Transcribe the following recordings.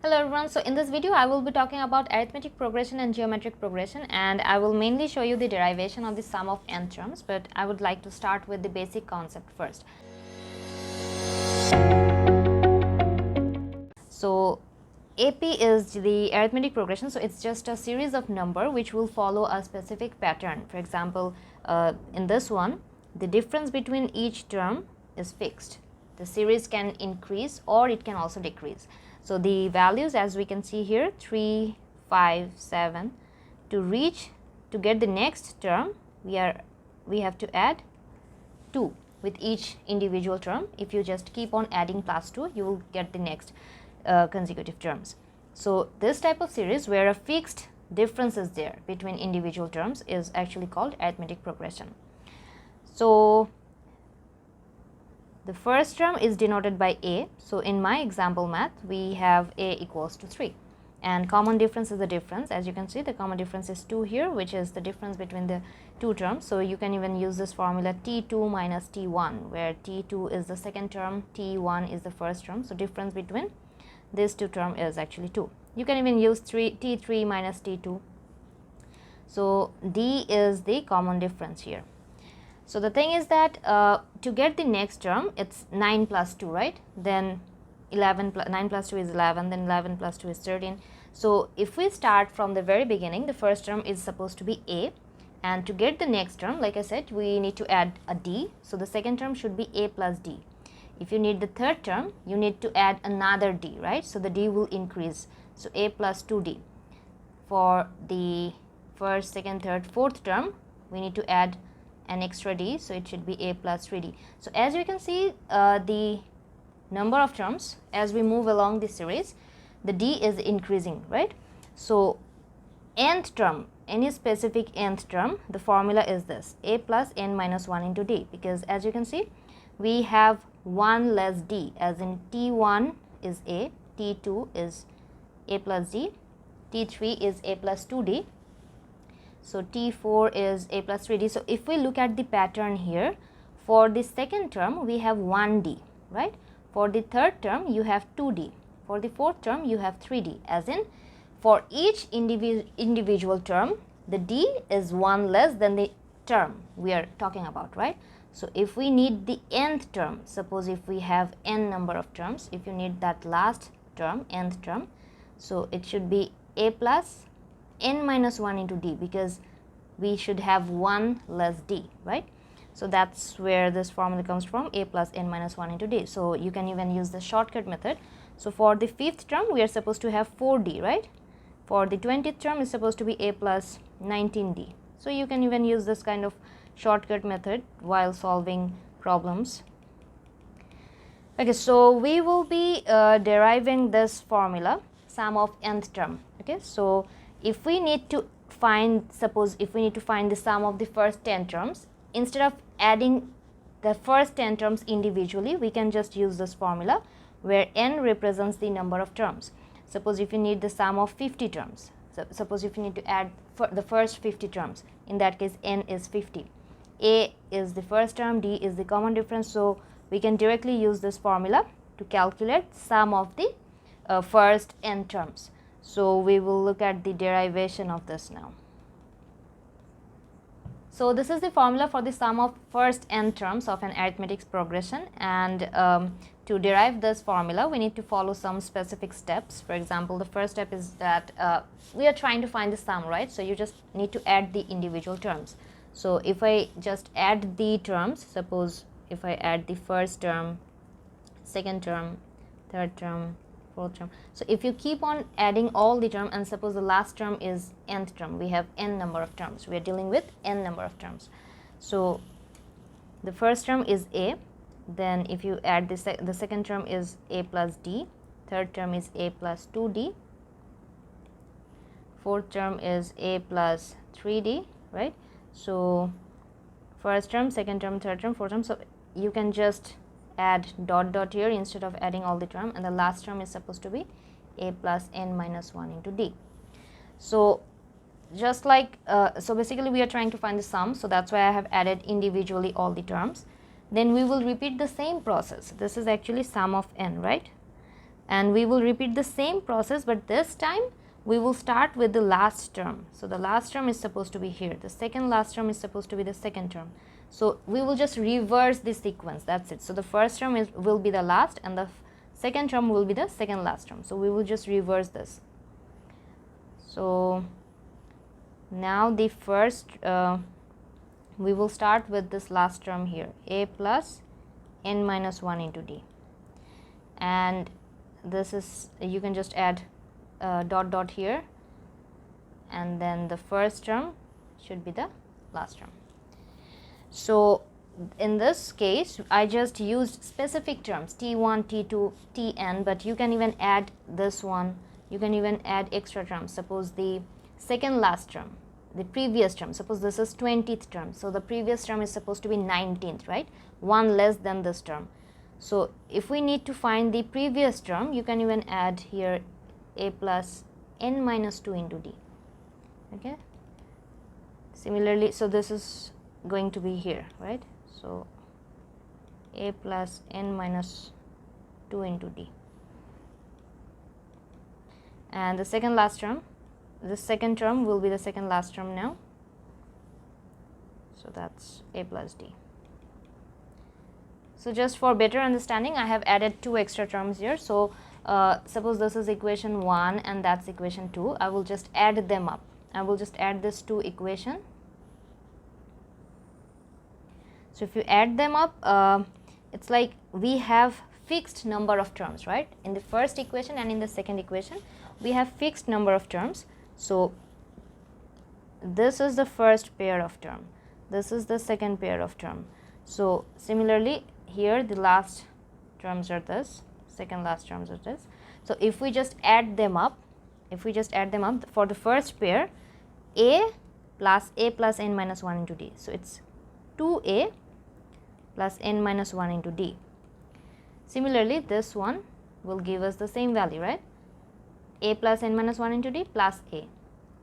Hello everyone, so in this video I will be talking about arithmetic progression and geometric progression, and I will mainly show you the derivation of the sum of n terms, but I would like to start with the basic concept first. So AP is the arithmetic progression, so it's just a series of number which will follow a specific pattern. For example, in this one, the difference between each term is fixed. The series can increase or it can also decrease. So the values, as we can see here, 3, 5, 7. To get the next term, we have to add 2 with each individual term. If you just keep on adding plus 2, you will get the next consecutive terms. So this type of series where a fixed difference is there between individual terms is actually called arithmetic progression. So the first term is denoted by a. So in my example math, we have a equals to 3, and common difference is the difference. As you can see, the common difference is 2 here, which is the difference between the two terms. So you can even use this formula t2 minus t1, where t2 is the second term, t1 is the first term. So difference between these two terms is actually 2. You can even use t3 minus t2. So d is the common difference here. So the thing is that to get the next term, it's 9 plus 2, right? Then 9 plus 2 is 11, then 11 plus 2 is 13. So if we start from the very beginning, the first term is supposed to be a, and to get the next term, like I said, we need to add a d. So the second term should be a plus d. If you need the third term, you need to add another d, right? So the d will increase. So a plus 2d. For the first, second, third, fourth term, we need to add an extra d, so it should be a plus 3d. So as you can see, the number of terms as we move along the series, the d is increasing, right? So nth term, any specific nth term, the formula is this: a plus n minus 1 into d, because as you can see, we have one less d, as in t1 is a, t2 is a plus d, t3 is a plus 2d, so t4 is a plus 3d. So if we look at the pattern here, for the second term we have 1d, right? For the third term you have 2d. For the fourth term you have 3d, as in for each individual term, the d is 1 less than the term we are talking about, right? So if we need the nth term, suppose if we have n number of terms, if you need that last term, nth term, so it should be a plus n minus 1 into d, because we should have 1 less d, right? So that's where this formula comes from, a plus n minus 1 into d. So you can even use the shortcut method. So for the fifth term, we are supposed to have 4d, right? For the 20th term, is supposed to be a plus 19d. So you can even use this kind of shortcut method while solving problems. Okay, so we will be deriving this formula, sum of nth term. Okay, so if we need to find, suppose if we need to find the sum of the first 10 terms, instead of adding the first 10 terms individually, we can just use this formula where n represents the number of terms. Suppose if you need the sum of 50 terms, so suppose if you need to add the first 50 terms, in that case n is 50. A is the first term, d is the common difference, so we can directly use this formula to calculate sum of the first n terms. So we will look at the derivation of this now. So this is the formula for the sum of first n terms of an arithmetic progression, and to derive this formula we need to follow some specific steps. For example, the first step is that we are trying to find the sum, right? So you just need to add the individual terms. So if I just add the terms, suppose if I add the first term, second term, third term, fourth term. So if you keep on adding all the term, and suppose the last term is nth term, we have n number of terms. We are dealing with n number of terms. So the first term is a, then if you add the second term is a plus d, third term is a plus 2d, fourth term is a plus 3d, right? So first term, second term, third term, fourth term. So you can just add dot dot here instead of adding all the term, and the last term is supposed to be a plus n minus 1 into d. So just like so basically we are trying to find the sum, so that's why I have added individually all the terms. Then we will repeat the same process. This is actually sum of n, right? and we will repeat the same process, but this time we will start with the last term. So the last term is supposed to be here, the second last term is supposed to be the second term. So we will just reverse this sequence, that's it. So the first term will be the last, and the second term will be the second last term. So we will just reverse this. So now the first we will start with this last term here, a plus n minus 1 into d, and this is, you can just add dot dot here, and then the first term should be the last term. So in this case I just used specific terms t1, t2, tn, but you can even add this one, you can even add extra terms. Suppose the second last term, the previous term, suppose this is 20th term, so the previous term is supposed to be 19th, right, one less than this term. So if we need to find the previous term, you can even add here a plus n minus 2 into d. Okay, similarly, so this is going to be here, right, so a plus n minus 2 into d, and the second last term, the second term will be the second last term now, so that's a plus d. So just for better understanding, I have added two extra terms here. So suppose this is equation 1 and that's equation 2, I will just add them up. I will just add this to equation. So if you add them up, it's like we have fixed number of terms, right? In the first equation and in the second equation, we have fixed number of terms. So this is the first pair of term, this is the second pair of term. So similarly here the last terms are this, second last terms are this. So if we just add them up, for the first pair, a plus n minus 1 into d, so it's 2a plus n minus 1 into d. Similarly this one will give us the same value, right, a plus n minus 1 into d plus a,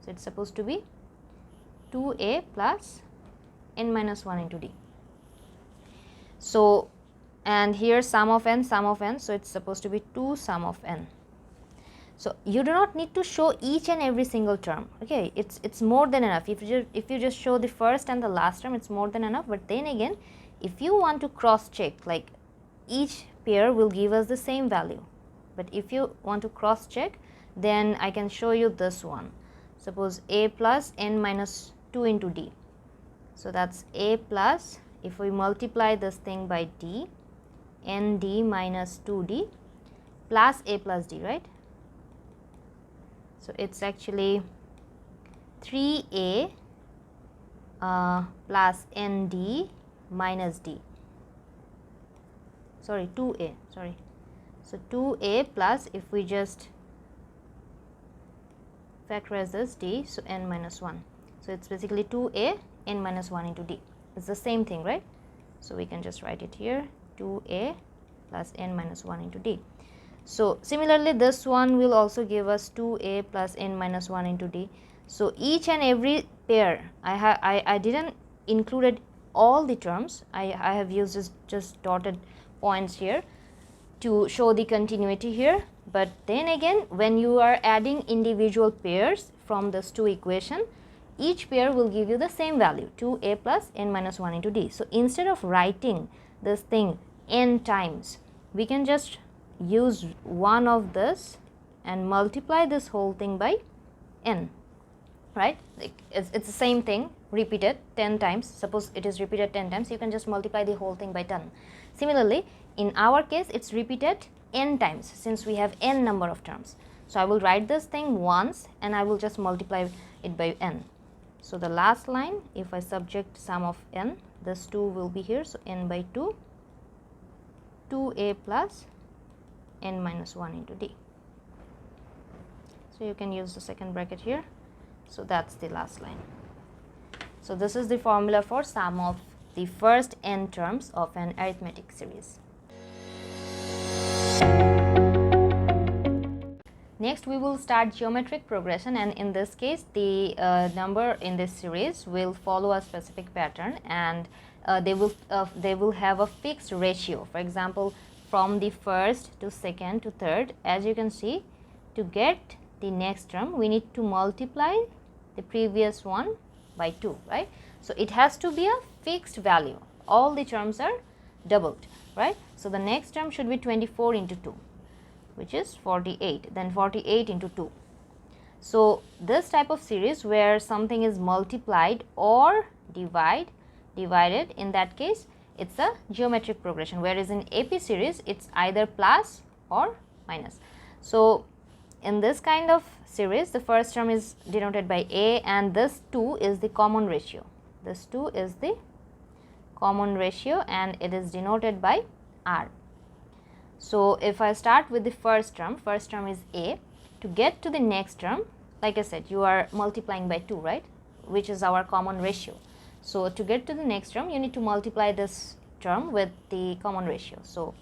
so it's supposed to be 2a plus n minus 1 into d. So and here sum of n, so it's supposed to be 2 sum of n. So you do not need to show each and every single term, okay, it's more than enough. If you just show the first and the last term, it's more than enough. But then again, if you want to cross check, like each pair will give us the same value, but if you want to cross check, then I can show you this one. Suppose a plus n minus 2 into d, so that's a plus, if we multiply this thing by d, nd minus 2d plus a plus d, right, so it's actually 3a plus nd minus d, sorry 2a, sorry, so 2a plus, if we just factorize this d, so n minus 1, so it's basically 2a n minus 1 into d. It's the same thing, right? So we can just write it here, 2a plus n minus 1 into d. So similarly this one will also give us 2a plus n minus 1 into d. So each and every pair, I didn't included all the terms, I have used just dotted points here to show the continuity here. But then again, when you are adding individual pairs from these two equations, each pair will give you the same value, 2a plus n minus 1 into d. So instead of writing this thing n times, we can just use one of this and multiply this whole thing by n, right? Like it's the same thing repeated 10 times. Suppose it is repeated 10 times, you can just multiply the whole thing by 10. Similarly, in our case, it's repeated n times since we have n number of terms. So I will write this thing once and I will just multiply it by n. So the last line, if I subject sum of n, this 2 will be here, so n by 2, 2a plus n minus 1 into d. So you can use the second bracket here. So that's the last line. So this is the formula for sum of the first n terms of an arithmetic series. Next we will start geometric progression, and in this case the number in this series will follow a specific pattern, and they will have a fixed ratio. For example, from the first to second to third, as you can see, to get the next term we need to multiply the previous one by 2, right? So it has to be a fixed value. All the terms are doubled, right? So the next term should be 24 into 2, which is 48, then 48 into 2. So this type of series where something is multiplied or divided, in that case it's a geometric progression, whereas in AP series it's either plus or minus. So in this kind of series, the first term is denoted by A, and this 2 is the common ratio. This 2 is the common ratio and it is denoted by R. So if I start with the first term is A. To get to the next term, like I said, you are multiplying by 2, right, which is our common ratio. So to get to the next term, you need to multiply this term with the common ratio, so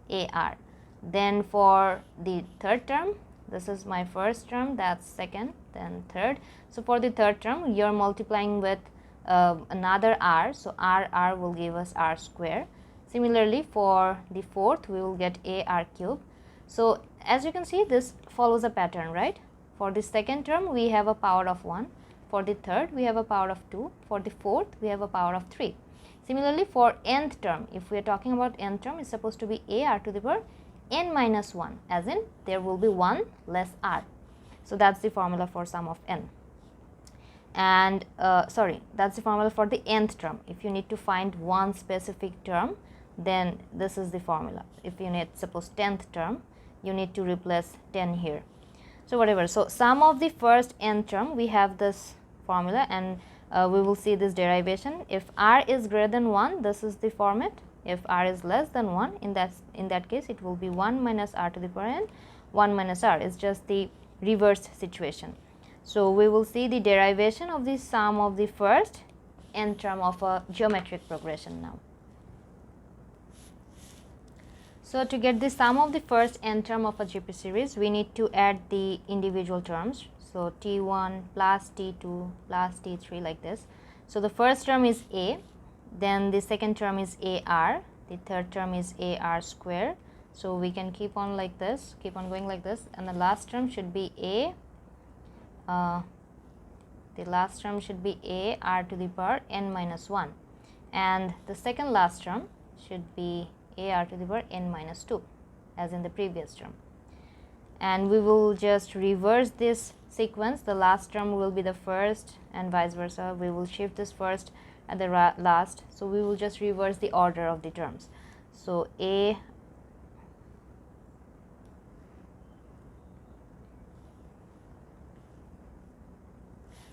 AR. Then for the third term, this is my first term, that's second, then third. So for the third term, you are multiplying with another R, so R will give us R square. Similarly, for the fourth, we will get AR cube. So as you can see, this follows a pattern, right? For the second term, we have a power of 1. For the third, we have a power of 2. For the fourth, we have a power of 3. Similarly, for nth term, if we are talking about nth term, it's supposed to be AR to the power n minus 1, as in there will be 1 less R. So that's the formula for sum of n. And that's the formula for the nth term. If you need to find one specific term, then this is the formula. If you need, suppose 10th term, you need to replace 10 here. So whatever. So sum of the first nth term, we have this formula, and we will see this derivation. If R is greater than 1, this is the format. If R is less than 1, in that case it will be 1 minus R to the power n. 1 minus R is just the reverse situation. So we will see the derivation of the sum of the first nth term of a geometric progression now. So to get the sum of the first nth term of a GP series, we need to add the individual terms. So T1 plus T2 plus T3, like this. So the first term is A, then the second term is AR, the third term is AR square. So we can keep on like this, keep on going like this, and the last term should be AR to the power n minus 1, and the second last term should be AR to the power n minus 2, as in the previous term. And we will just reverse this sequence. The last term will be the first and vice versa. We will shift this first at the last. So we will just reverse the order of the terms. So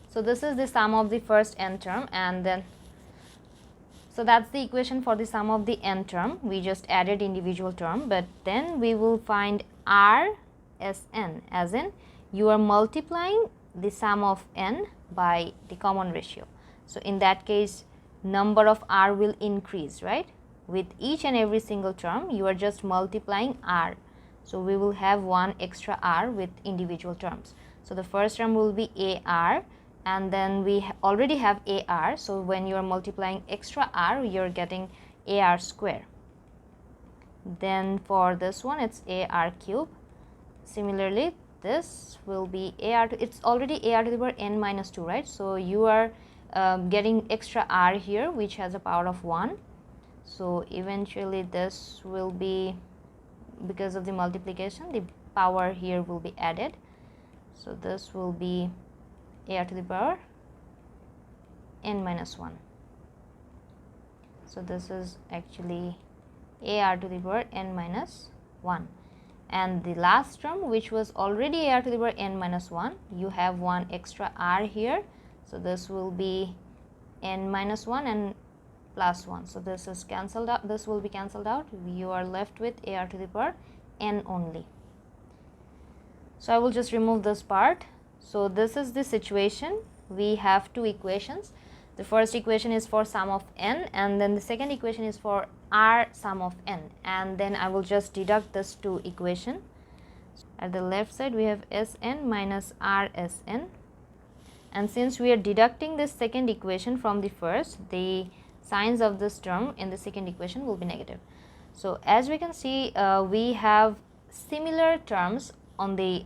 so this is the sum of the first nth term, and then so that's the equation for the sum of the nth term. We just added individual term, but then we will find R as n, as in you are multiplying the sum of n by the common ratio. So in that case, number of R will increase, right? With each and every single term, you are just multiplying R. So we will have one extra R with individual terms. So the first term will be AR, and then we already have AR. So when you are multiplying extra R, you are getting AR square. Then for this one, it's AR cube. Similarly, this will be AR to, it's already AR to the power n minus 2, right? So you are getting extra R here, which has a power of 1. So eventually this will be, because of the multiplication, the power here will be added. So this will be AR to the power n minus 1. So this is actually AR to the power n minus 1. And the last term, which was already AR to the power n minus 1, you have one extra R here. So this will be n minus 1 and plus 1. So this is cancelled out. This will be cancelled out. You are left with AR to the power n only. So I will just remove this part. So this is the situation. We have two equations. The first equation is for sum of n, and then the second equation is for R sum of n, and then I will just deduct this two equation. At the left side we have Sn minus Rsn, and since we are deducting this second equation from the first, the signs of this term in the second equation will be negative. So as we can see, we have similar terms on the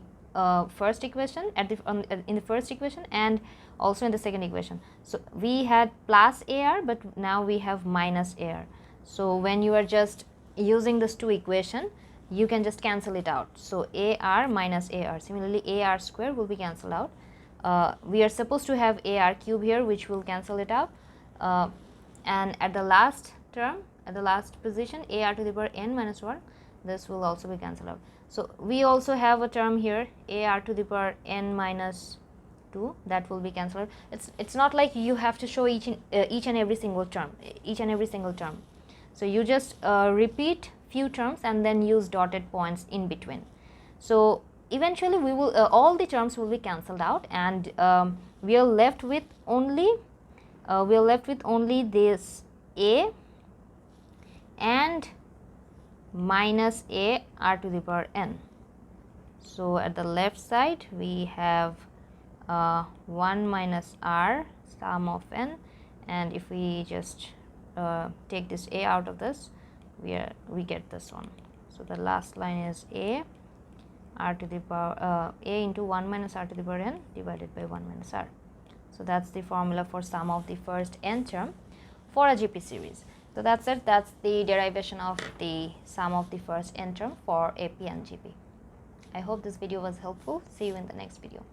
first equation in the first equation and also in the second equation. So we had plus AR, but now we have minus AR. So when you are just using this two equation, you can just cancel it out. So AR minus AR, similarly AR square will be cancelled out. We are supposed to have AR cube here, which will cancel it out, and at the last term, at the last position, AR to the power n minus 1, this will also be cancelled out. So we also have a term here, AR to the power n minus 2, that will be cancelled out. It's not like you have to show each and every single term, so you just repeat few terms and then use dotted points in between. So eventually we will all the terms will be cancelled out, and we are left with only this a and minus a r to the power n. So at the left side we have 1 minus r sum of n, and if we just take this a out of this, we get this one. So the last line is a r to the power a into 1 minus r to the power n divided by 1 minus r. So that's the formula for sum of the first n term for a GP series. So that's it. That's the derivation of the sum of the first n term for AP and GP. I hope this video was helpful. See you in the next video.